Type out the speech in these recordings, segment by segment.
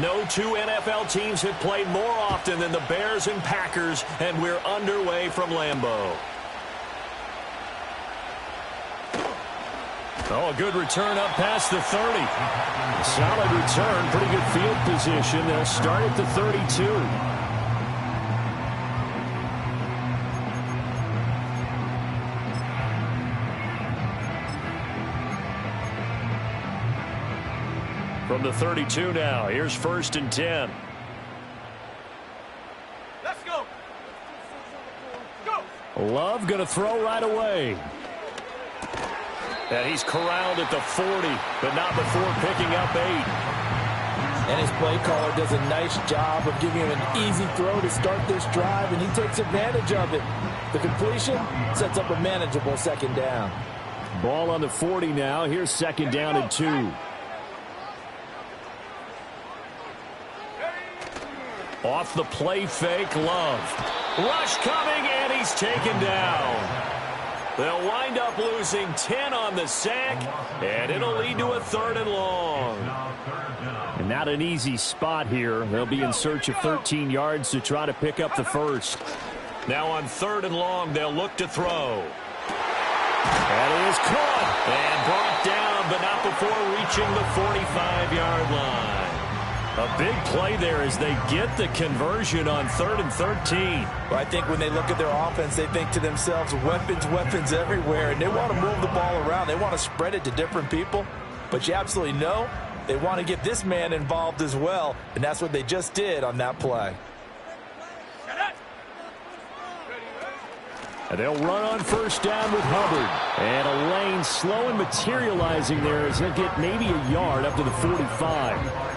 No two NFL teams have played more often than the Bears and Packers, and we're underway from Lambeau. Oh, a good return up past the 30. Solid return, pretty good field position. They'll start at the 32. From the 32 now, here's 1st and 10. Let's go. Love going to throw right away. And he's corralled at the 40, but not before picking up 8. And his play caller does a nice job of giving him an easy throw to start this drive, and he takes advantage of it. The completion sets up a manageable 2nd down. Ball on the 40 now. Here's 2nd down and 2. Off the play fake, Love. Rush coming, and he's taken down. They'll wind up losing 10 on the sack, and it'll lead to a 3rd and long. And not an easy spot here. They'll be in search of 13 yards to try to pick up the 1st. Now on 3rd and long, they'll look to throw. That is caught and brought down, but not before reaching the 45-yard line. A big play there as they get the conversion on 3rd and 13. Well, I think when they look at their offense, they think to themselves, weapons, weapons everywhere, and they want to move the ball around. They want to spread it to different people, but you absolutely know they want to get this man involved as well, and that's what they just did on that play. And they'll run on 1st down with Hubbard. And a lane slow and materializing there as they'll get maybe a yard up to the 45.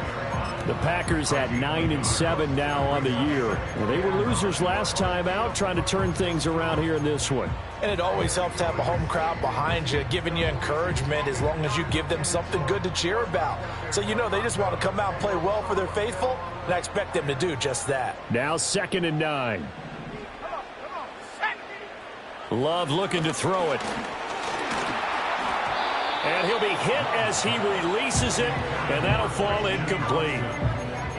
The Packers at 9-7 now on the year. Well, they were losers last time out, trying to turn things around here in this one. And it always helps to have a home crowd behind you, giving you encouragement as long as you give them something good to cheer about. So you know they just want to come out and play well for their faithful, and I expect them to do just that. Now 2nd and 9. Love looking to throw it. And he'll be hit as he releases it, and that'll fall incomplete.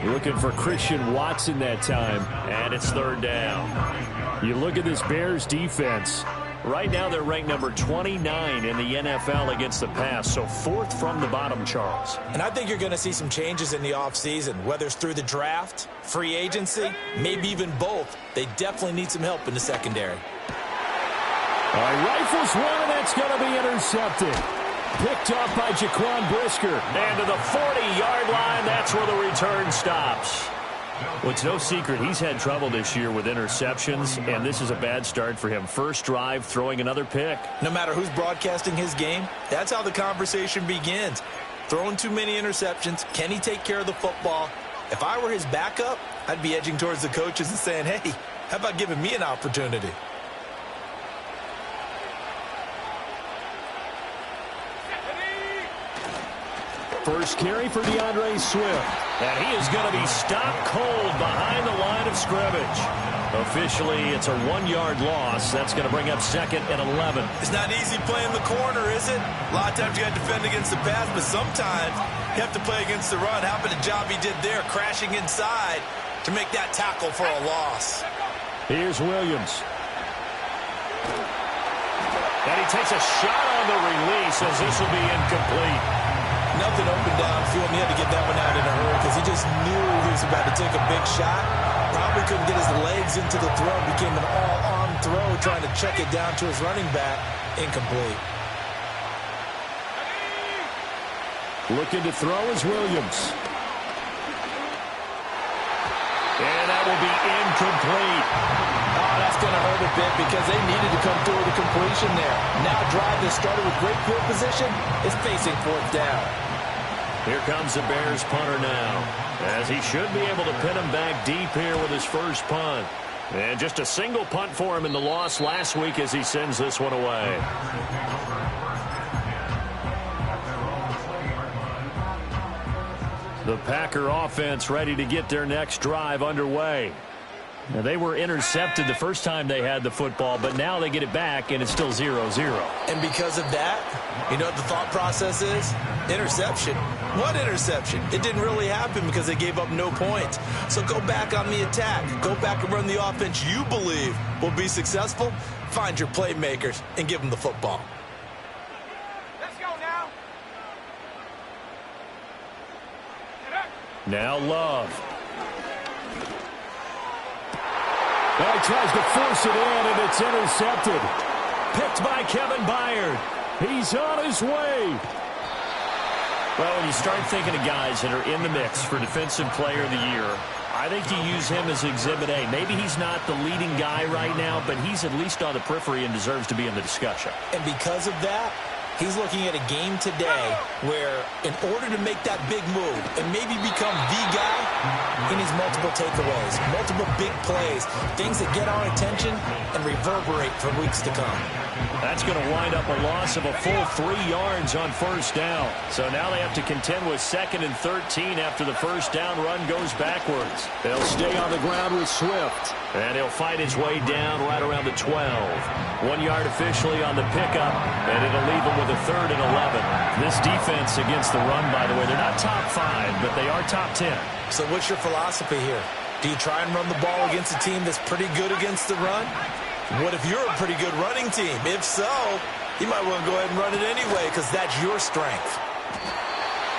Looking for Christian Watson that time, and it's 3rd down. You look at this Bears defense. Right now they're ranked number 29 in the NFL against the pass, so 4th from the bottom, Charles. And I think you're going to see some changes in the offseason, whether it's through the draft, free agency, maybe even both. They definitely need some help in the secondary. All right, rifles one, and that's going to be intercepted. Picked off by Jaquan Brisker. And to the 40-yard line, that's where the return stops. Well, it's no secret he's had trouble this year with interceptions, and this is a bad start for him. First drive, throwing another pick. No matter who's broadcasting his game, that's how the conversation begins. Throwing too many interceptions, can he take care of the football? If I were his backup, I'd be edging towards the coaches and saying, hey, how about giving me an opportunity? First carry for DeAndre Swift. And he is going to be stopped cold behind the line of scrimmage. Officially, it's a 1-yard loss. That's going to bring up 2nd and 11. It's not easy playing the corner, is it? A lot of times you got to defend against the pass, but sometimes you have to play against the run. How about the job he did there, crashing inside to make that tackle for a loss? Here's Williams. And he takes a shot on the release as this will be incomplete. Nothing open downfield, and he had to get that one out in a hurry because he just knew he was about to take a big shot. Probably couldn't get his legs into the throw. Became an all-arm throw, trying to check it down to his running back. Incomplete. Looking to throw is Williams. And that will be incomplete. Oh, that's going to hurt a bit because they needed to come through with a completion there. Now drive that started with great field position is facing 4th down. Here comes the Bears punter now, as he should be able to pin him back deep here with his first punt. And just a single punt for him in the loss last week as he sends this one away. The Packer offense ready to get their next drive underway. Now, they were intercepted the first time they had the football, but now they get it back, and it's still 0-0. And because of that, you know what the thought process is? Interception. What interception? It didn't really happen because they gave up no points. So go back on the attack. Go back and run the offense you believe will be successful. Find your playmakers and give them the football. Let's go now. Now Love. Well, he tries to force it in, and it's intercepted. Picked by Kevin Byard. He's on his way. Well, when you start thinking of guys that are in the mix for Defensive Player of the Year, I think you use him as Exhibit A. Maybe he's not the leading guy right now, but he's at least on the periphery and deserves to be in the discussion. And because of that, he's looking at a game today where in order to make that big move and maybe become the guy, he needs multiple takeaways, multiple big plays, things that get our attention and reverberate for weeks to come. That's going to wind up a loss of a full 3 yards on first down. So now they have to contend with 2nd and 13 after the first down run goes backwards. They'll stay on the ground with Swift. And he'll fight his way down right around the 12. 1 yard officially on the pickup, and it'll leave him with a 3rd and 11. This defense against the run, by the way, they're not top 5, but they are top 10. So what's your philosophy here? Do you try and run the ball against a team that's pretty good against the run? What if you're a pretty good running team? If so, you might want to go ahead and run it anyway because that's your strength.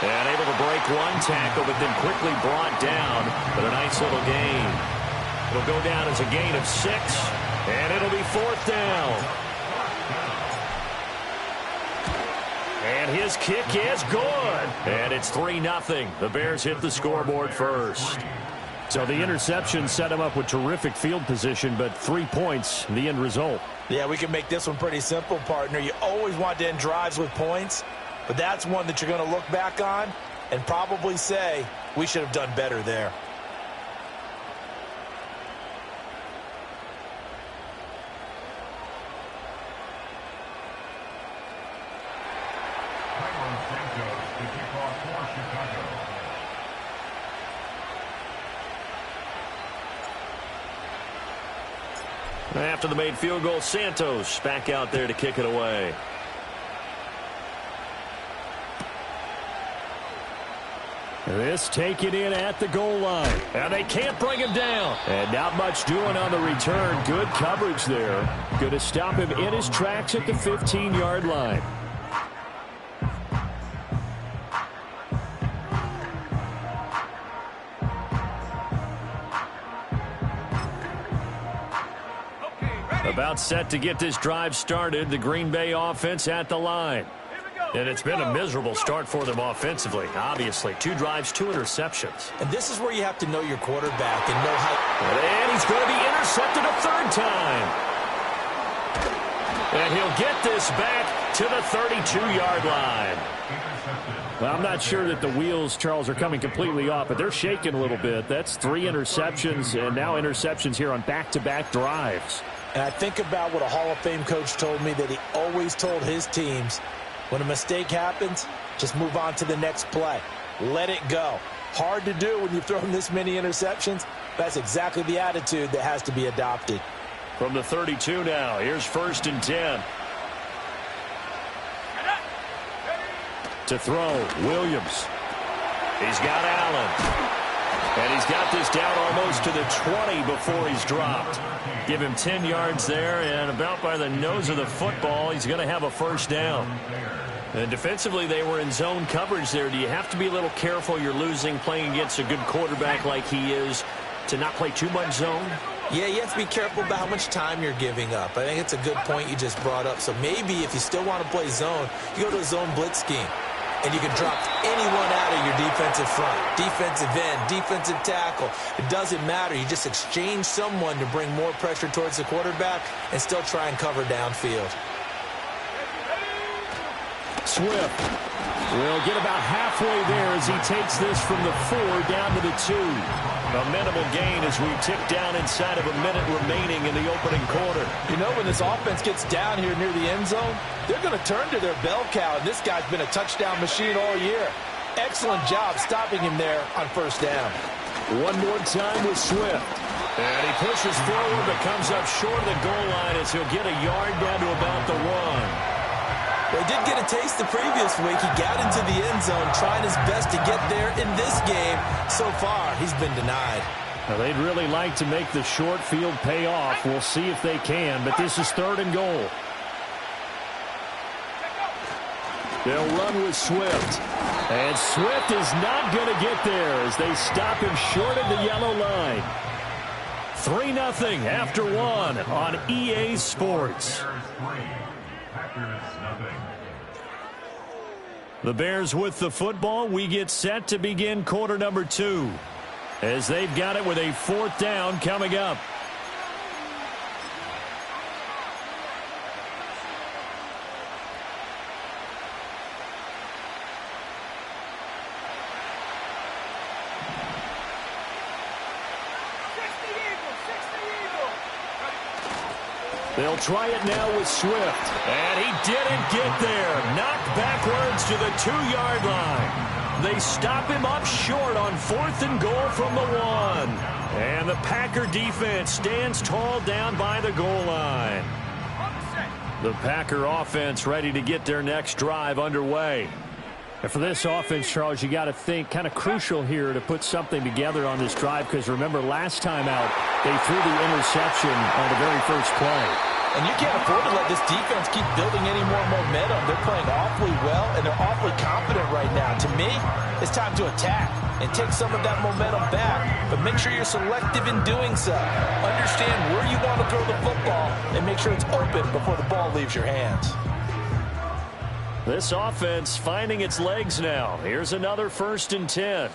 And able to break one tackle, but then quickly brought down with a nice little gain. It'll go down as a gain of 6, and it'll be 4th down. And his kick is good. And it's 3-0. The Bears hit the scoreboard first. So the interception set him up with terrific field position, but 3 points, the end result. Yeah, we can make this one pretty simple, partner. You always want to end drives with points, but that's one that you're going to look back on and probably say, we should have done better there. After the made field goal, Santos back out there to kick it away. This taken in at the goal line. And they can't bring him down. And not much doing on the return. Good coverage there. Going to stop him in his tracks at the 15-yard line. About set to get this drive started. The Green Bay offense at the line. And it's been a miserable start for them offensively, obviously. 2 drives, 2 interceptions. And this is where you have to know your quarterback and know how. And he's going to be intercepted a 3rd time. And he'll get this back to the 32-yard line. Well, I'm not sure that the wheels, Charles, are coming completely off, but they're shaking a little bit. That's 3 interceptions, and now interceptions here on back-to-back drives. And I think about what a Hall of Fame coach told me that he always told his teams, when a mistake happens, just move on to the next play. Let it go. Hard to do when you've thrown this many interceptions. That's exactly the attitude that has to be adopted. From the 32 now, here's 1st and 10. To throw, Williams. He's got Allen. And he's got this down almost to the 20 before he's dropped. Give him 10 yards there, and about by the nose of the football, he's going to have a 1st down. And defensively, they were in zone coverage there. Do you have to be a little careful? You're losing, playing against a good quarterback like he is, to not play too much zone? Yeah, you have to be careful about how much time you're giving up. I think it's a good point you just brought up. So maybe if you still want to play zone, you go to a zone blitz scheme. And you can drop anyone out of your defensive front, defensive end, defensive tackle. It doesn't matter. You just exchange someone to bring more pressure towards the quarterback and still try and cover downfield. Swift will get about halfway there as he takes this from the 4 down to the 2. A minimal gain as we tick down inside of a minute remaining in the opening quarter. You know, when this offense gets down here near the end zone, they're going to turn to their bell cow, and this guy's been a touchdown machine all year. Excellent job stopping him there on 1st down. One more time with Swift. And he pushes forward but comes up short of the goal line as he'll get a yard down to about the 1. Well, he did get a taste the previous week. He got into the end zone trying his best to get there in this game. So far, he's been denied. Now, they'd really like to make the short field pay off. We'll see if they can, but this is 3rd and goal. They'll run with Swift. And Swift is not going to get there as they stop him short of the yellow line. 3-0 after 1 on EA Sports. The Bears with the football. We get set to begin quarter number 2 as they've got it with a 4th down coming up. They'll try it now with Swift. And he didn't get there. Knocked backwards to the 2-yard line. They stop him up short on 4th and goal from the 1. And the Packer defense stands tall down by the goal line. The Packer offense ready to get their next drive underway. And for this offense, Charles, you got to think kind of crucial here to put something together on this drive, because remember last time out they threw the interception on the very first play. And you can't afford to let this defense keep building any more momentum. They're playing awfully well, and they're awfully confident right now. To me, it's time to attack and take some of that momentum back, but make sure you're selective in doing so. Understand where you want to throw the football and make sure it's open before the ball leaves your hands. This offense finding its legs now. Here's another 1st and 10.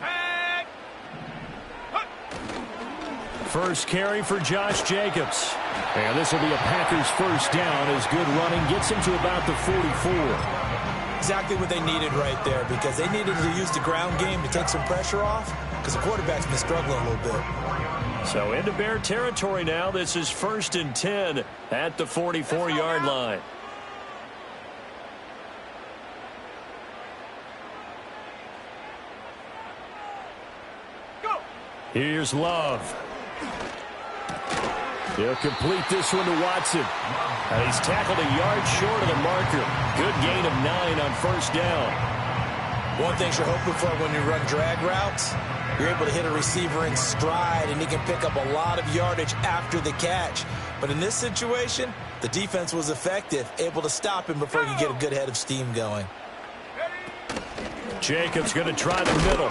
First carry for Josh Jacobs. And this will be a Packers 1st down as good running gets him to about the 44. Exactly what they needed right there, because they needed to use the ground game to take some pressure off, because the quarterback's been struggling a little bit. So into Bear territory now. This is 1st and 10 at the 44-yard line. Here's Love. He'll complete this one to Watson. And he's tackled a yard short of the marker. Good gain of 9 on 1st down. One thing you're hoping for when you run drag routes, you're able to hit a receiver in stride, and he can pick up a lot of yardage after the catch. But in this situation, the defense was effective, able to stop him before he could get a good head of steam going. Jacobs going to try the middle.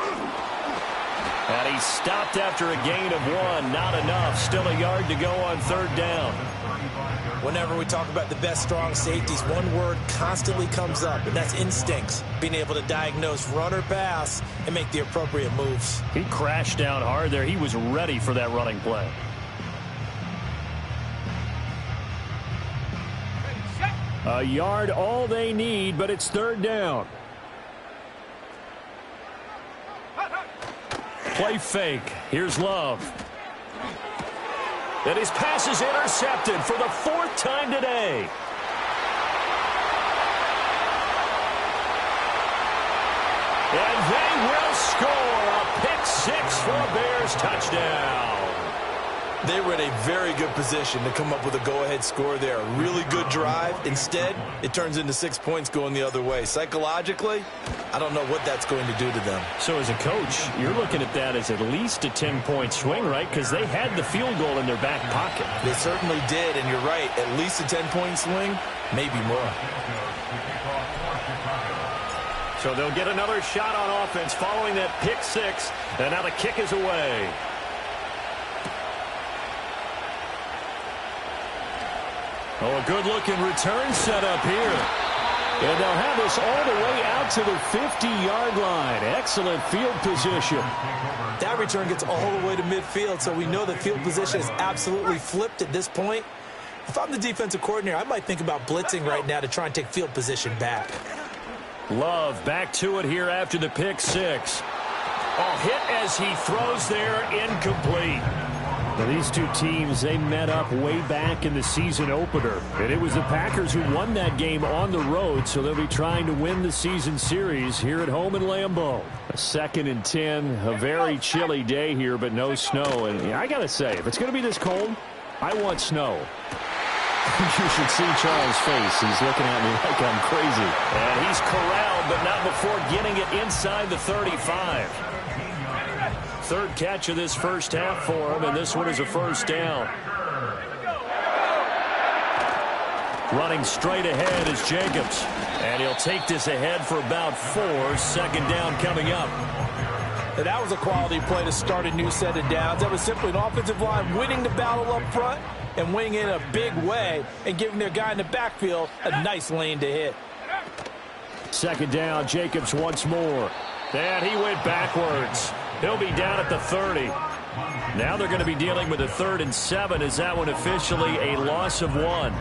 And he stopped after a gain of 1. Not enough. Still a yard to go on 3rd down. Whenever we talk about the best strong safeties, one word constantly comes up, and that's instincts. Being able to diagnose run or pass and make the appropriate moves. He crashed down hard there. He was ready for that running play. A yard all they need, but it's 3rd down. Play fake. Here's Love. And his pass is intercepted for the 4th time today. And they will score a pick 6 for a Bears touchdown. They were in a very good position to come up with a go-ahead score there. A really good drive. Instead, it turns into 6 points going the other way. Psychologically, I don't know what that's going to do to them. So as a coach, you're looking at that as at least a 10-point swing, right? Because they had the field goal in their back pocket. They certainly did, and you're right. At least a 10-point swing, maybe more. So they'll get another shot on offense following that pick 6. And now the kick is away. Oh, a good-looking return set up here. And they'll have this all the way out to the 50-yard line. Excellent field position. That return gets all the way to midfield, so we know the field position is absolutely flipped at this point. If I'm the defensive coordinator, I might think about blitzing right now to try and take field position back. Love back to it here after the pick 6. Oh, hit as he throws there, incomplete. Now, these two teams, they met up way back in the season opener. And it was the Packers who won that game on the road, so they'll be trying to win the season series here at home in Lambeau. A 2nd and 10, a very chilly day here, but no snow. And I got to say, if it's going to be this cold, I want snow. You should see Charles' face. He's looking at me like I'm crazy. And he's corralled, but not before getting it inside the 35. Third catch of this first half for him, and this one is a first down. Running straight ahead is Jacobs. And he'll take this ahead for about 4. 2nd down coming up. And that was a quality play to start a new set of downs. That was simply an offensive line winning the battle up front and winning it in a big way and giving their guy in the backfield a nice lane to hit. 2nd down, Jacobs once more. And he went backwards. He'll be down at the 30. Now they're going to be dealing with a 3rd and 7. Is that one officially a loss of 1?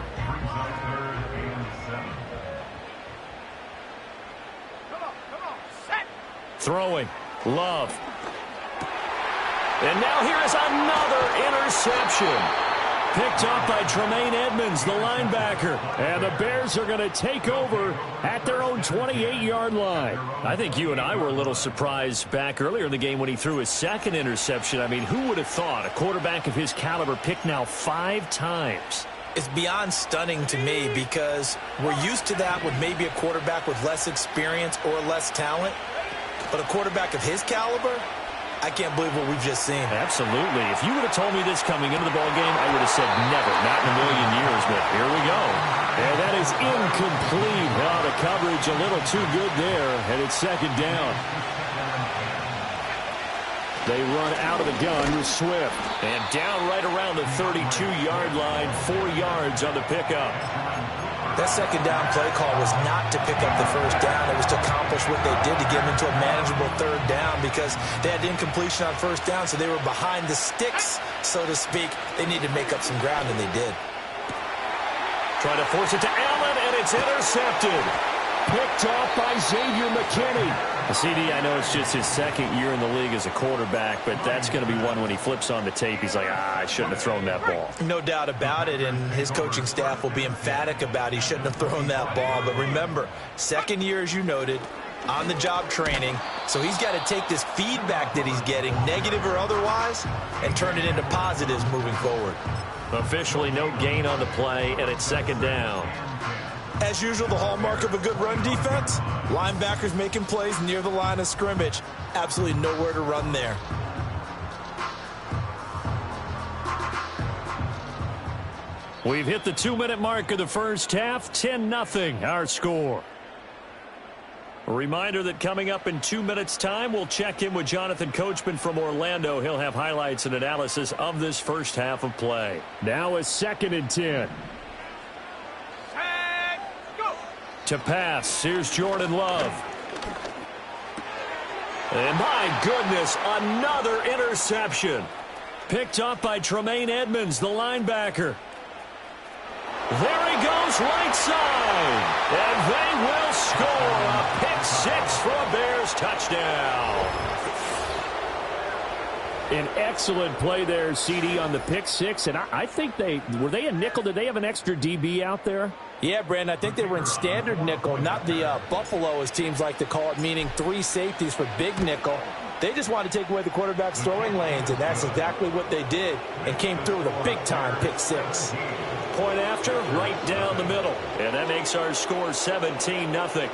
Throwing. Love. And now here is another interception. Picked up by Tremaine Edmonds, the linebacker. And the Bears are going to take over at their own 28-yard line. I think you and I were a little surprised back earlier in the game when he threw his 2nd interception. I mean, who would have thought a quarterback of his caliber picked now 5 times? It's beyond stunning to me because we're used to that with maybe a quarterback with less experience or less talent. But a quarterback of his caliber, I can't believe what we've just seen. Absolutely. If you would have told me this coming into the ballgame, I would have said never, not in a million years, but here we go. And that is incomplete. Oh, the coverage a little too good there, and it's 2nd down. They run out of the gun with Swift. And down right around the 32-yard line, 4 yards on the pickup. That 2nd down play call was not to pick up the first down. It was to accomplish what they did to get them into a manageable 3rd down because they had incompletion on first down, so they were behind the sticks, so to speak. They needed to make up some ground, and they did. Trying to force it to Allen, and it's intercepted. Picked off by Xavier McKinney. CD, I know it's just his 2nd year in the league as a quarterback, but that's going to be one when he flips on the tape. He's like, I shouldn't have thrown that ball. No doubt about it, and his coaching staff will be emphatic about he shouldn't have thrown that ball. But remember, 2nd year, as you noted, on-the-job training, so he's got to take this feedback that he's getting, negative or otherwise, and turn it into positives moving forward. Officially no gain on the play, and it's 2nd down. As usual, the hallmark of a good run defense, linebackers making plays near the line of scrimmage. Absolutely nowhere to run there. We've hit the 2-minute mark of the first half, 10-0 our score. A reminder that coming up in 2 minutes' time, we'll check in with Jonathan Coachman from Orlando. He'll have highlights and analysis of this first half of play. Now a 2nd and 10. To pass, here's Jordan Love. And my goodness, another interception. Picked up by Tremaine Edmonds, the linebacker. There he goes, right side. And they will score a pick 6 for a Bears touchdown. An excellent play there, CD, on the pick 6. And I think were they a nickel? Did they have an extra DB out there? Yeah, Brandon, I think they were in standard nickel, not the Buffalo, as teams like to call it, meaning 3 safeties for big nickel. They just wanted to take away the quarterback's throwing lanes, and that's exactly what they did and came through with a big-time pick 6. Point after, right down the middle. And that makes our score 17-0.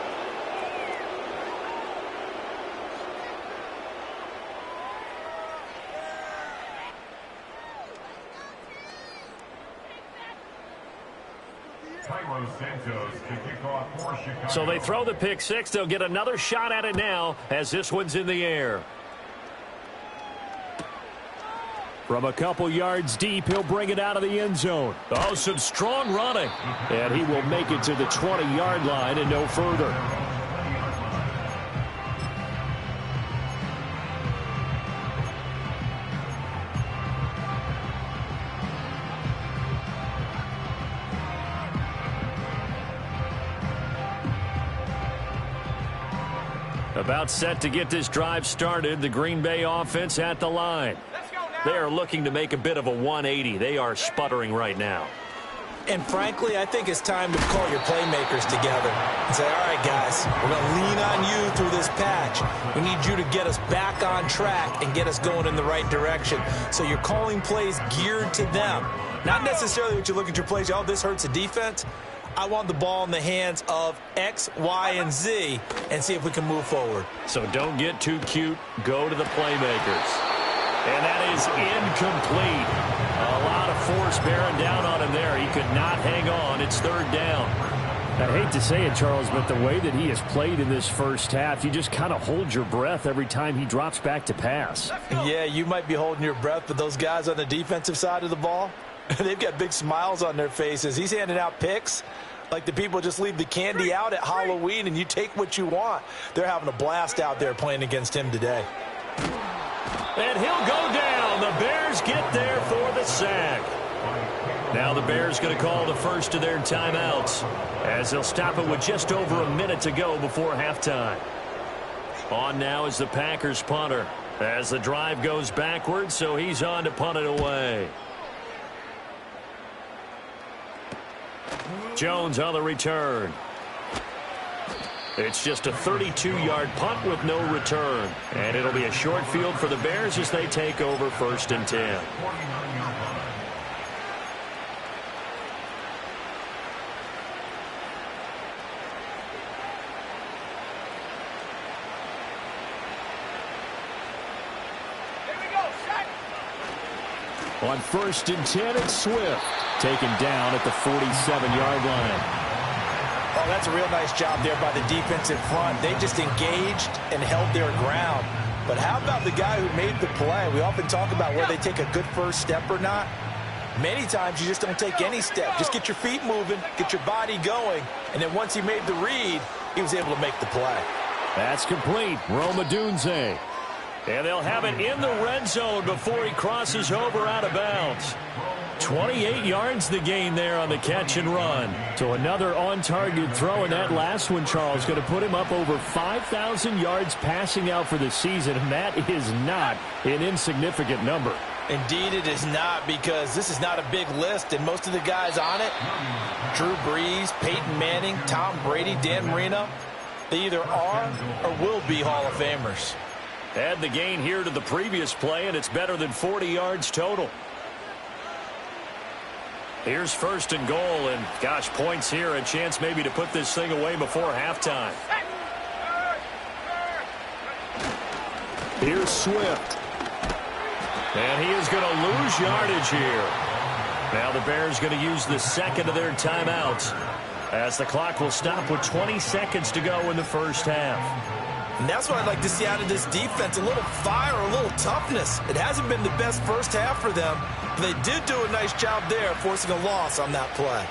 So they throw the pick 6. They'll get another shot at it now as this one's in the air. From a couple yards deep, he'll bring it out of the end zone. Oh, some strong running. And he will make it to the 20-yard line and no further. About set to get this drive started. The Green Bay offense at the line. Let's go now. They are looking to make a bit of a 180. They are sputtering right now. And frankly, I think it's time to call your playmakers together and say, all right, guys, we're going to lean on you through this patch. We need you to get us back on track and get us going in the right direction. So you're calling plays geared to them. Not necessarily what you look at your plays, oh, this hurts the defense. I want the ball in the hands of X, Y, and Z and see if we can move forward. So don't get too cute. Go to the playmakers. And that is incomplete. A lot of force bearing down on him there. He could not hang on. It's third down. I hate to say it, Charles, but the way that he has played in this first half, you just kind of hold your breath every time he drops back to pass. Yeah, you might be holding your breath, but those guys on the defensive side of the ball, they've got big smiles on their faces. He's handing out picks like the people just leave the candy out at Halloween and you take what you want. They're having a blast out there playing against him today. And he'll go down. The Bears get there for the sack. Now the Bears going to call the first of their timeouts as they'll stop it with just over a minute to go before halftime. On now is the Packers punter as the drive goes backwards, so he's on to punt it away. Jones on the return. It's just a 32-yard punt with no return. And it'll be a short field for the Bears as they take over 1st and 10. On 1st and 10, it's Swift. Taken down at the 47-yard line. Oh, that's a real nice job there by the defensive front. They just engaged and held their ground. But how about the guy who made the play? We often talk about whether they take a good first step or not. Many times you just don't take any step. Just get your feet moving, get your body going, and then once he made the read, he was able to make the play. That's complete. Rome Odunze. And they'll have it in the red zone before he crosses over out of bounds. 28 yards the gain there on the catch and run. So another on-target throw, and that last one, Charles, going to put him up over 5,000 yards passing out for the season, and that is not an insignificant number. Indeed it is not, because this is not a big list, and most of the guys on it, Drew Brees, Peyton Manning, Tom Brady, Dan Marino, they either are or will be Hall of Famers. Add the gain here to the previous play, and it's better than 40 yards total. Here's 1st and goal, and gosh, points here, a chance maybe to put this thing away before halftime. Here's Swift. And he is going to lose yardage here. Now the Bears going to use the second of their timeouts as the clock will stop with 20 seconds to go in the first half. And that's what I'd like to see out of this defense, a little fire, a little toughness. It hasn't been the best first half for them, but they did do a nice job there forcing a loss on that play.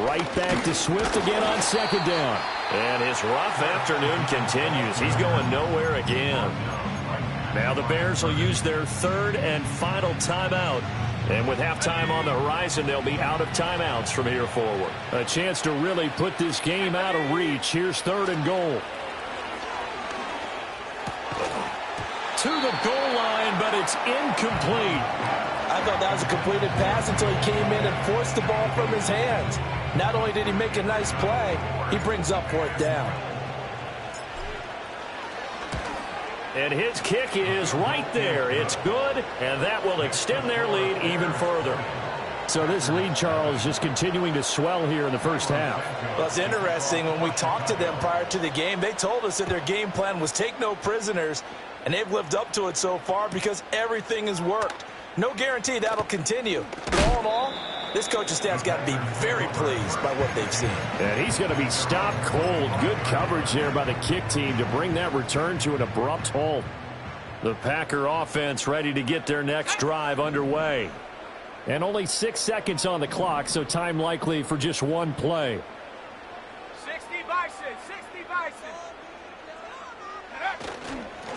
Right back to Swift again on 2nd down. And his rough afternoon continues. He's going nowhere again. Now the Bears will use their 3rd and final timeout. And with halftime on the horizon, they'll be out of timeouts from here forward. A chance to really put this game out of reach. Here's 3rd and goal. To the goal line, but it's incomplete. I thought that was a completed pass until he came in and forced the ball from his hands. Not only did he make a nice play, he brings up 4th down. And his kick is right there. It's good, and that will extend their lead even further. So this lead, Charles, just continuing to swell here in the first half. Well, it's interesting. When we talked to them prior to the game, they told us that their game plan was take no prisoners, and they've lived up to it so far because everything has worked. No guarantee that'll continue. But all in all, this coaching staff's got to be very pleased by what they've seen. And he's going to be stopped cold. Good coverage there by the kick team to bring that return to an abrupt halt. The Packer offense ready to get their next drive underway. And only 6 seconds on the clock, so time likely for just one play. 60 Bison, 60 Bison.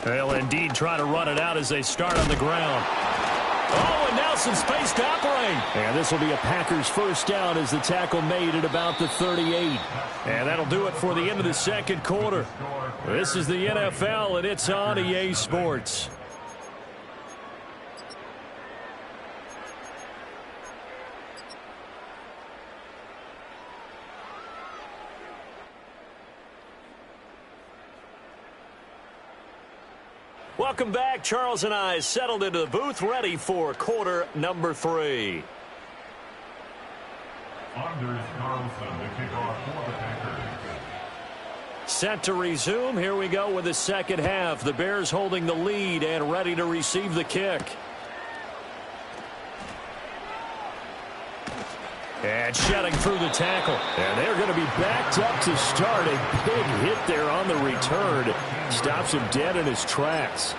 They'll indeed try to run it out as they start on the ground. Oh, and now some space to operate. And this will be a Packers first down as the tackle made at about the 38. And that'll do it for the end of the second quarter. This is the NFL, and it's on EA Sports. Welcome back. Charles and I settled into the booth, ready for quarter number 3. Anders Carlson, the kickoff for the Packers. Set to resume. Here we go with the second half. The Bears holding the lead and ready to receive the kick. And shedding through the tackle. And they're going to be backed up to start. A big hit there on the return. Stops him dead in his tracks.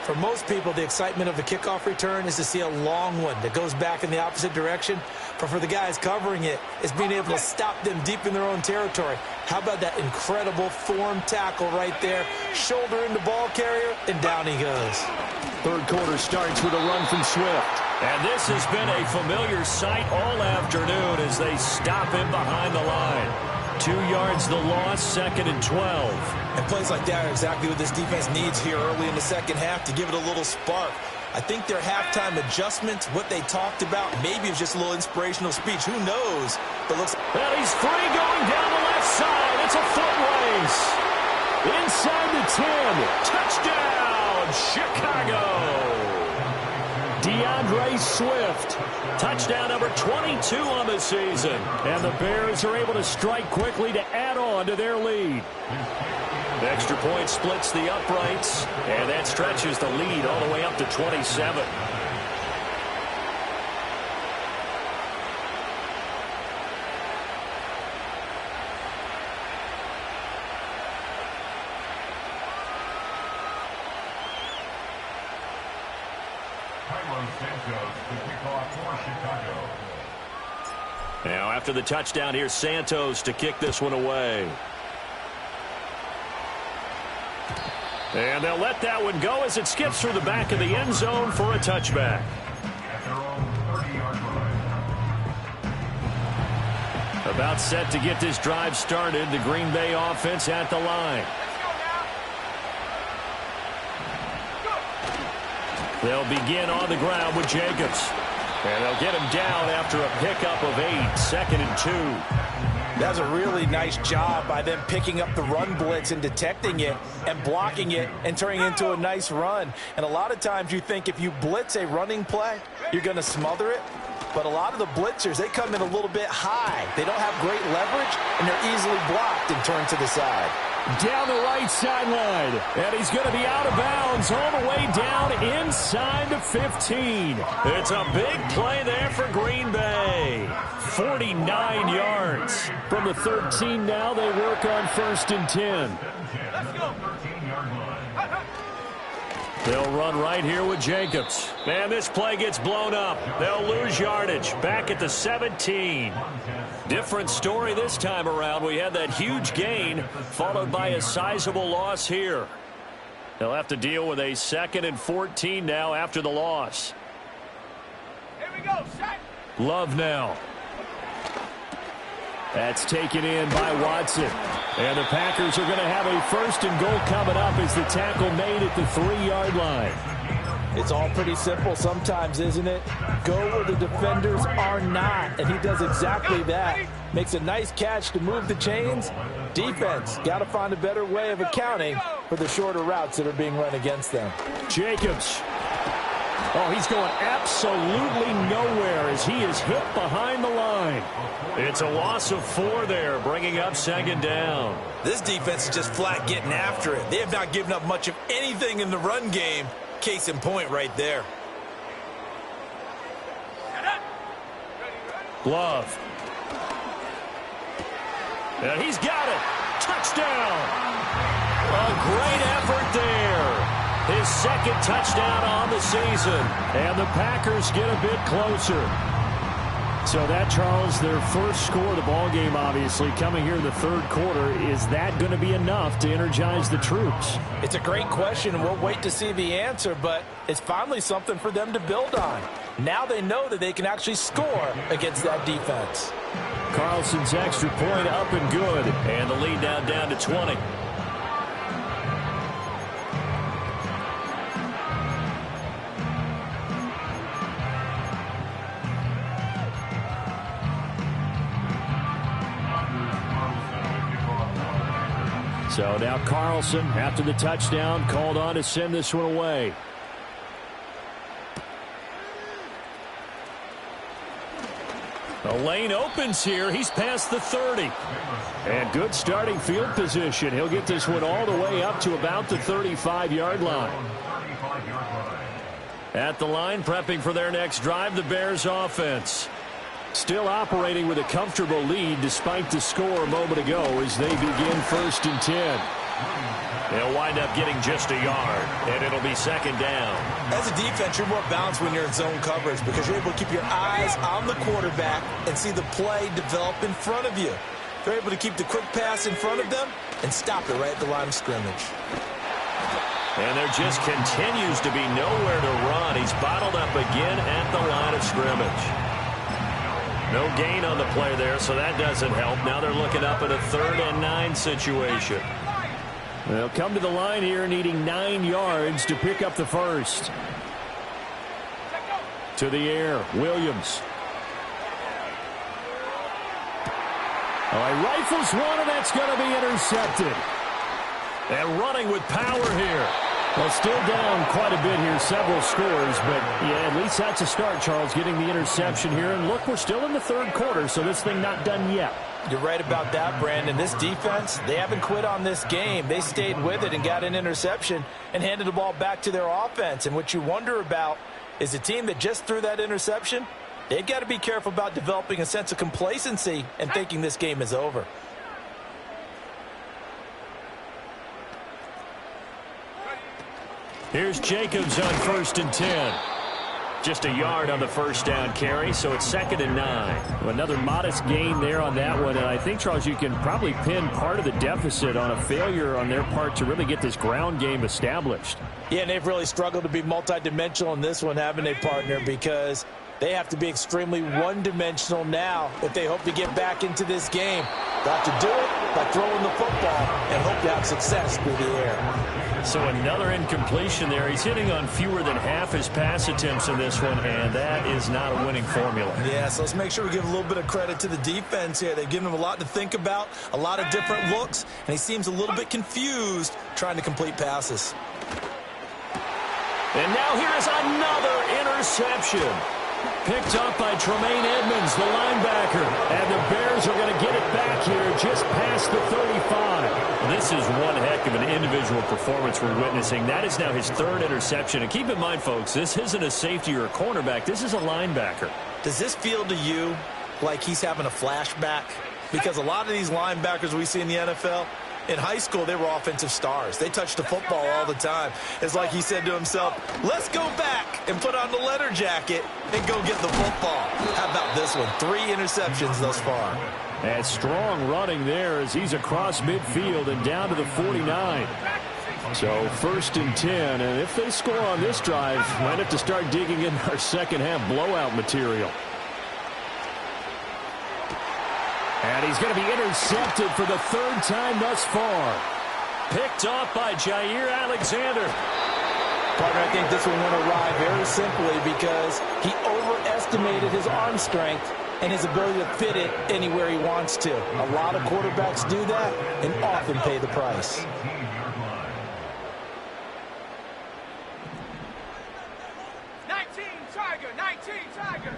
For most people, the excitement of the kickoff return is to see a long one that goes back in the opposite direction. But for the guys covering it, it's being able to stop them deep in their own territory. How about that incredible form tackle right there? Shoulder into ball carrier, and down he goes. Third quarter starts with a run from Swift. And this has been a familiar sight all afternoon as they stop him behind the line. 2 yards the loss, 2nd and 12. And plays like that are exactly what this defense needs here early in the second half to give it a little spark. I think their halftime adjustments, what they talked about, maybe it was just a little inspirational speech. Who knows? But looks. Well, he's free going down the left side. It's a foot race. Inside the 10. Touchdown, Chicago. DeAndre Swift. Touchdown number 22 on the season. And the Bears are able to strike quickly to add on to their lead. The extra point splits the uprights, and that stretches the lead all the way up to 27. Now after the touchdown, here's Santos to kick this one away. And they'll let that one go as it skips through the back of the end zone for a touchback. About set to get this drive started. The Green Bay offense at the line. They'll begin on the ground with Jacobs. And they'll get him down after a pickup of 8, 2nd and 2. That's a really nice job by them picking up the run blitz and detecting it and blocking it and turning it into a nice run. And a lot of times you think if you blitz a running play, you're going to smother it. But a lot of the blitzers, they come in a little bit high. They don't have great leverage, and they're easily blocked and turned to the side. Down the right sideline, and he's going to be out of bounds all the way down inside the 15. It's a big play there for Green Bay. 49 yards. From the 13 now, they work on 1st and 10. Let's go. They'll run right here with Jacobs. And this play gets blown up. They'll lose yardage back at the 17. Different story this time around. We had that huge gain followed by a sizable loss here. They'll have to deal with a 2nd and 14 now after the loss. Here we go, set. Love now. That's taken in by Watson. And the Packers are going to have a 1st and goal coming up as the tackle made at the 3-yard line. It's all pretty simple sometimes, isn't it? Go where the defenders are not, and he does exactly that. Makes a nice catch to move the chains. Defense, got to find a better way of accounting for the shorter routes that are being run against them. Jacobs. Oh, he's going absolutely nowhere as he is hit behind the line. It's a loss of 4 there, bringing up 2nd down. This defense is just flat getting after it. They have not given up much of anything in the run game. Case in point right there. Love. And he's got it. Touchdown. A great effort there. His 2nd touchdown on the season. And the Packers get a bit closer. So that, Charles, their first score of the ball game, obviously, coming here in the third quarter. Is that going to be enough to energize the troops? It's a great question, and we'll wait to see the answer, but it's finally something for them to build on. Now they know that they can actually score against that defense. Carlson's extra point up and good. And the lead now down to 20. So now Carlson, after the touchdown, called on to send this one away. The lane opens here. He's past the 30. And good starting field position. He'll get this one all the way up to about the 35-yard line. At the line, prepping for their next drive, the Bears offense. Still operating with a comfortable lead despite the score a moment ago as they begin 1st and 10. They'll wind up getting just a yard, and it'll be 2nd down. As a defense, you're more balanced when you're in zone coverage because you're able to keep your eyes on the quarterback and see the play develop in front of you. They're able to keep the quick pass in front of them and stop it right at the line of scrimmage. And there just continues to be nowhere to run. He's bottled up again at the line of scrimmage. No gain on the play there, so that doesn't help. Now they're looking up at a 3rd and 9 situation. They'll come to the line here needing 9 yards to pick up the first. To the air, Williams. Oh, he rifles one, and that's going to be intercepted. And running with power here. Well, still down quite a bit here, several scores, but yeah, at least that's a start, Charles, getting the interception here. And look, we're still in the third quarter, so this thing not done yet. You're right about that, Brandon. This defense, they haven't quit on this game. They stayed with it and got an interception and handed the ball back to their offense. And what you wonder about is a team that just threw that interception, they've got to be careful about developing a sense of complacency and thinking this game is over. Here's Jacobs on 1st and 10. Just a yard on the first down carry, so it's 2nd and 9. Well, another modest gain there on that one, and I think, Charles, you can probably pin part of the deficit on a failure on their part to really get this ground game established. Yeah, and they've really struggled to be multidimensional in this one, haven't they, partner, because they have to be extremely one-dimensional now if they hope to get back into this game. They'll have to do it by throwing the football and hope to have success through the air. So another incompletion there. He's hitting on fewer than half his pass attempts in this one, and that is not a winning formula. Yeah, so let's make sure we give a little bit of credit to the defense here. They've given him a lot to think about, a lot of different looks, and he seems a little bit confused trying to complete passes. And now here is another interception. Picked up by Tremaine Edmonds, the linebacker. And the Bears are going to get it back here just past the 35. This is one heck of an individual performance we're witnessing. That is now his 3rd interception. And keep in mind, folks, this isn't a safety or a cornerback. This is a linebacker. Does this feel to you like he's having a flashback? Because a lot of these linebackers we see in the NFL, in high school, they were offensive stars. They touched the football all the time. It's like he said to himself, let's go back and put on the leather jacket and go get the football. How about this one? 3 interceptions thus far. And strong running there as he's across midfield and down to the 49. So 1st and 10, and if they score on this drive, might have to start digging in our second half blowout material. And he's going to be intercepted for the 3rd time thus far. Picked off by Jair Alexander. Partner, I think this one went awry very simply because he overestimated his arm strength and his ability to fit it anywhere he wants to. A lot of quarterbacks do that and often pay the price. Tiger.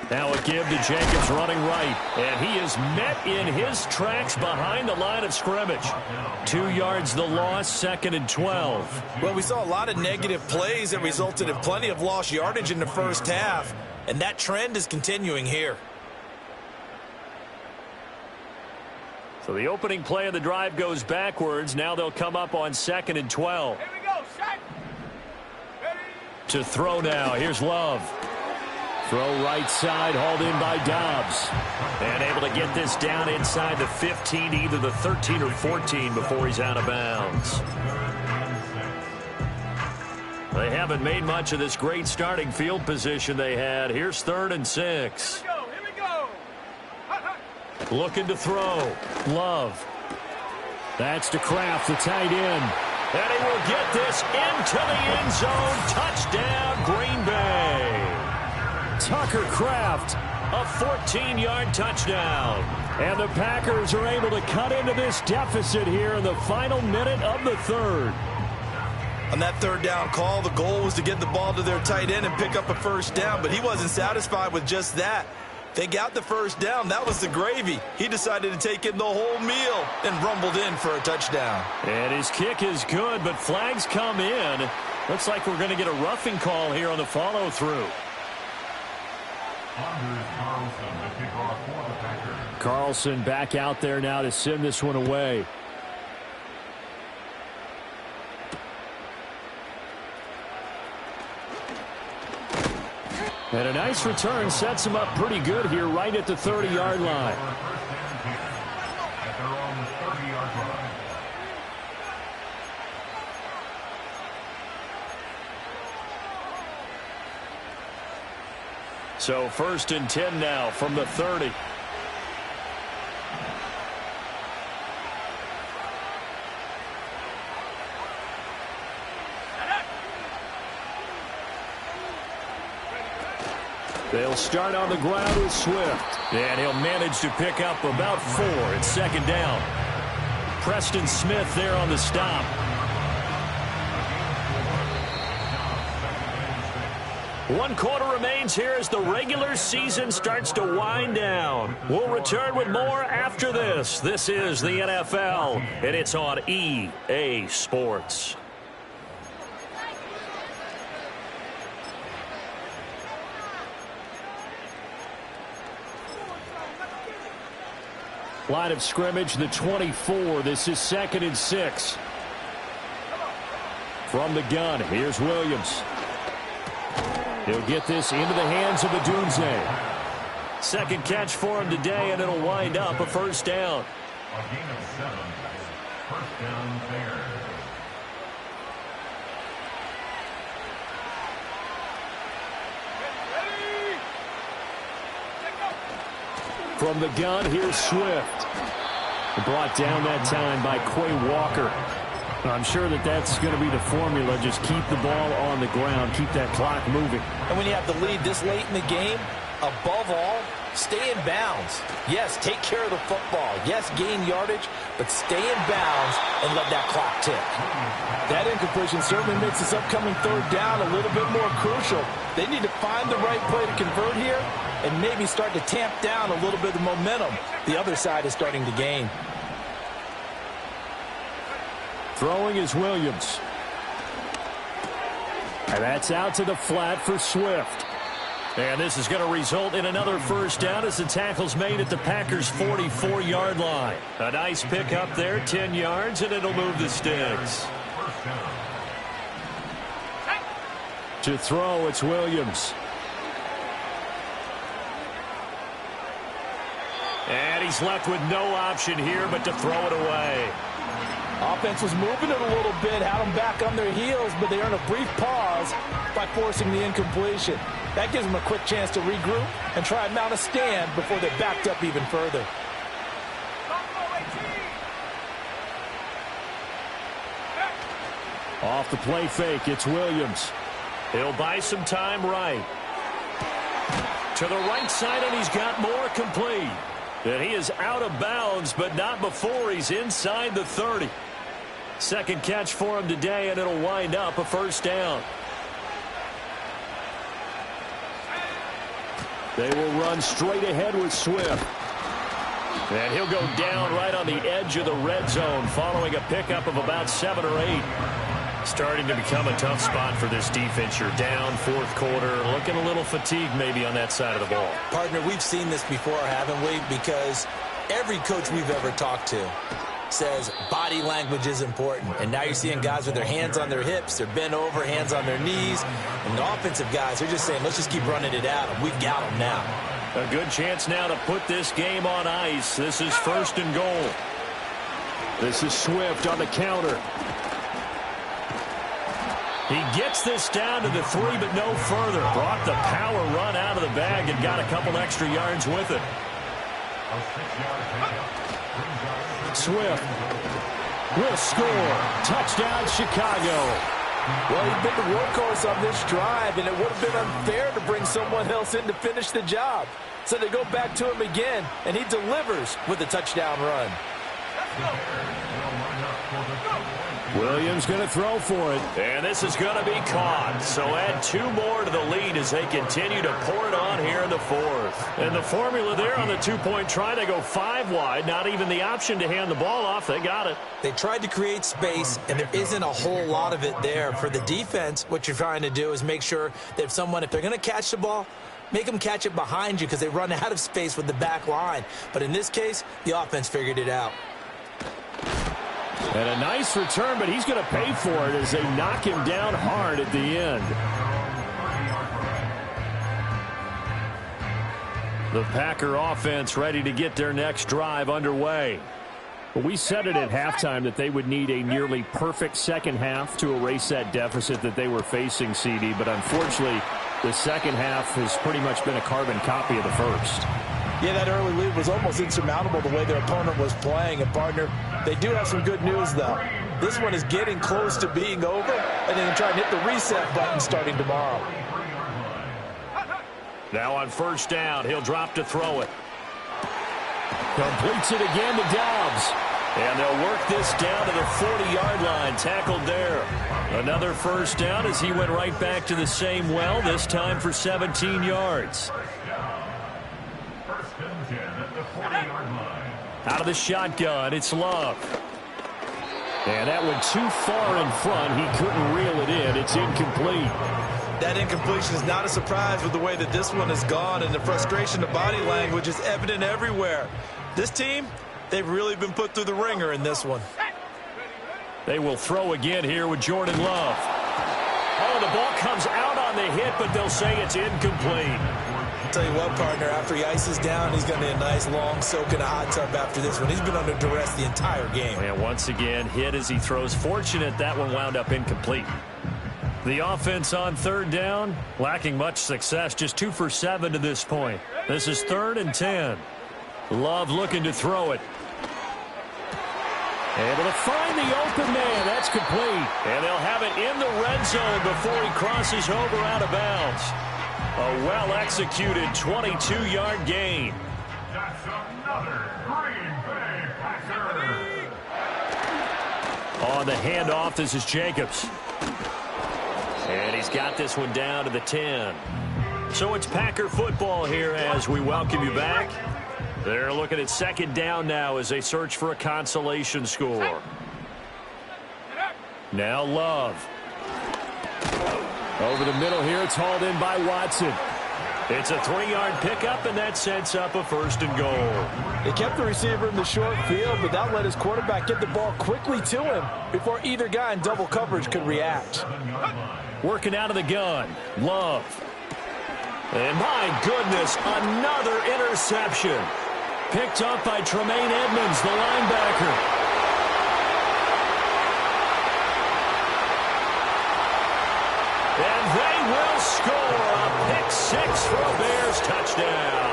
Now a give to Jacobs running right. And he is met in his tracks behind the line of scrimmage. 2 yards the loss, 2nd and 12. Well, we saw a lot of negative plays that resulted in plenty of lost yardage in the first half. And that trend is continuing here. So the opening play of the drive goes backwards. Now they'll come up on 2nd and 12. Here we go, set. To throw now. Here's Love. Throw right side, hauled in by Dobbs. And able to get this down inside the 15, either the 13 or 14 before he's out of bounds. They haven't made much of this great starting field position they had. Here's 3rd and 6. Here we go. Looking to throw. Love. That's to Kraft, the tight end. And he will get this into the end zone. Touchdown, Green Bay. Tucker Kraft, a 14-yard touchdown. And the Packers are able to cut into this deficit here in the final minute of the 3rd. On that 3rd down call, the goal was to get the ball to their tight end and pick up a 1st down, but he wasn't satisfied with just that. They got the 1st down. That was the gravy. He decided to take in the whole meal and rumbled in for a touchdown. And his kick is good, but flags come in. Looks like we're going to get a roughing call here on the follow-through. Carlson back out there now to send this one away. And a nice return sets him up pretty good here right at the 30-yard line. So 1st and 10 now from the 30. They'll start on the ground with Swift. And he'll manage to pick up about 4 at 2nd down. Preston Smith there on the stop. One quarter remains here as the regular season starts to wind down. We'll return with more after this. This is the NFL, and it's on EA Sports. Line of scrimmage, the 24. This is 2nd and 6. From the gun, here's Williams. He'll get this into the hands of Odunze. 2nd catch for him today, and it'll wind up a 1st down. A gain of 7. 1st down Bears. From the gun, here's Swift. Brought down that time by Quay Walker. I'm sure that's going to be the formula. Just keep the ball on the ground. Keep that clock moving. And when you have the lead this late in the game, above all, stay in bounds. Yes, take care of the football. Yes, gain yardage, but stay in bounds and let that clock tick. That incompletion certainly makes this upcoming 3rd down a little bit more crucial. They need to find the right play to convert here and maybe start to tamp down a little bit of momentum the other side is starting to gain. Throwing is Williams. And that's out to the flat for Swift. And this is going to result in another 1st down as the tackle's made at the Packers' 44-yard line. A nice pick up there, 10 yards, and it'll move the sticks. To throw, it's Williams. And he's left with no option here but to throw it away. Offense was moving it a little bit, had them back on their heels, but they earned a brief pause by forcing the incompletion. That gives them a quick chance to regroup and try and mount a stand before they're backed up even further. Off the play fake, it's Williams. He'll buy some time right. To the right side, and he's got more complete. And he is out of bounds, but not before he's inside the 30. 2nd catch for him today, and it'll wind up a 1st down. They will run straight ahead with Swift. And he'll go down right on the edge of the red zone following a pickup of about 7 or 8. Starting to become a tough spot for this defense. You're down 4th quarter, looking a little fatigued maybe on that side of the ball. Partner, we've seen this before, haven't we? Because every coach we've ever talked to, says body language is important. And now you're seeing guys with their hands on their hips, they're bent over, hands on their knees. And the offensive guys, they're just saying, let's just keep running it at them. We've got them now. A good chance now to put this game on ice. This is 1st and goal. This is Swift on the counter. He gets this down to the 3, but no further. Brought the power run out of the bag and got a couple extra yards with it. Swift will score. Touchdown, Chicago. Well, he's been the workhorse on this drive, and it would have been unfair to bring someone else in to finish the job. So they go back to him again, and he delivers with a touchdown run. Williams going to throw for it. And this is going to be caught. So add 2 more to the lead as they continue to pour it on here in the 4th. And the formula there on the 2-point try, they go 5 wide. Not even the option to hand the ball off. They got it. They tried to create space, and there isn't a whole lot of it there. For the defense, what you're trying to do is make sure that if they're going to catch the ball, make them catch it behind you because they run out of space with the back line. But in this case, the offense figured it out. And a nice return, but he's going to pay for it as they knock him down hard at the end. The Packer offense ready to get their next drive underway. We said it at halftime that they would need a nearly perfect second half to erase that deficit that they were facing, CD. But unfortunately, the second half has pretty much been a carbon copy of the first. Yeah, that early lead was almost insurmountable the way their opponent was playing. And, partner, they do have some good news, though. This one is getting close to being over, and then try and hit the reset button starting tomorrow. Now on 1st down, he'll drop to throw it. Completes it again to Dobbs. And they'll work this down to the 40-yard line, tackled there. Another 1st down as he went right back to the same well, this time for 17 yards. Out of the shotgun, it's Love. And that went too far in front. He couldn't reel it in. It's incomplete. That incompletion is not a surprise with the way that this one has gone, and the frustration of body language is evident everywhere. This team, they've really been put through the ringer in this one. They will throw again here with Jordan Love. Oh, the ball comes out on the hit, but they'll say it's incomplete. Tell you what, partner, after he ices down, he's going to need a nice long soak in a hot tub after this one. He's been under duress the entire game. And once again, hit as he throws. Fortunate that one wound up incomplete. The offense on 3rd down, lacking much success, just 2 for 7 to this point. This is 3rd and 10. Love looking to throw it. Able to find the open man. That's complete. And they'll have it in the red zone before he crosses over out of bounds. A well-executed 22-yard gain. That's another Green Bay Packer. On the handoff, this is Jacobs. And he's got this one down to the 10. So it's Packer football here as we welcome you back. They're looking at 2nd down now as they search for a consolation score. Now Love. Over the middle here, it's hauled in by Watson. It's a 3-yard pickup, and that sets up a 1st and goal. They kept the receiver in the short field, but that let his quarterback get the ball quickly to him before either guy in double coverage could react. Working out of the gun, Love. And my goodness, another interception. Picked up by Tremaine Edmonds, the linebacker. And they will score a pick 6 for a Bears touchdown.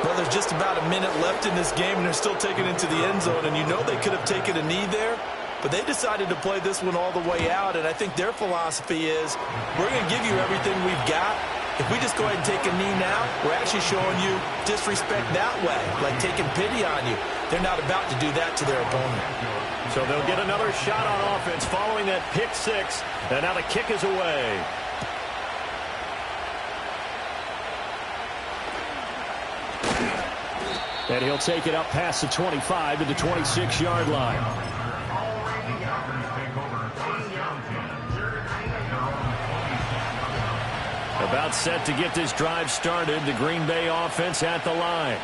Well, there's just about a minute left in this game, and they're still taking it into the end zone. And you know they could have taken a knee there, but they decided to play this one all the way out. And I think their philosophy is, we're going to give you everything we've got. If we just go ahead and take a knee now, we're actually showing you disrespect that way, like taking pity on you. They're not about to do that to their opponent. So they'll get another shot on offense following that pick 6, and now the kick is away. And he'll take it up past the 25 to the 26-yard line. About set to get this drive started. The Green Bay offense at the line.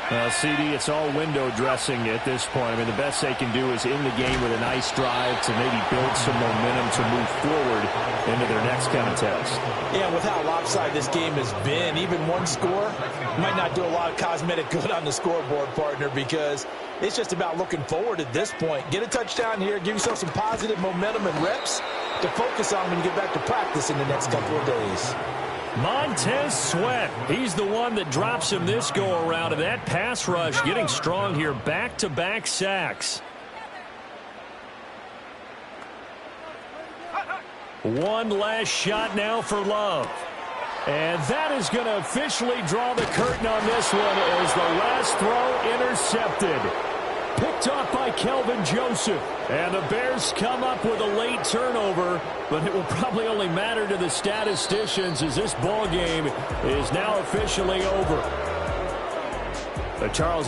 Well, CD, it's all window dressing at this point. I mean, the best they can do is in the game with a nice drive to maybe build some momentum to move forward into their next contest. Yeah, with how lopsided this game has been, even one score might not do a lot of cosmetic good on the scoreboard, partner, because it's just about looking forward at this point. Get a touchdown here, give yourself some positive momentum and reps to focus on when you get back to practice in the next couple of days. Montez Sweat, he's the one that drops him this go-around, and that pass rush getting strong here, back-to-back sacks. One last shot now for Love. And that is going to officially draw the curtain on this one as the last throw intercepted. Picked off by Kelvin Joseph. And the Bears come up with a late turnover, but it will probably only matter to the statisticians as this ball game is now officially over. Charles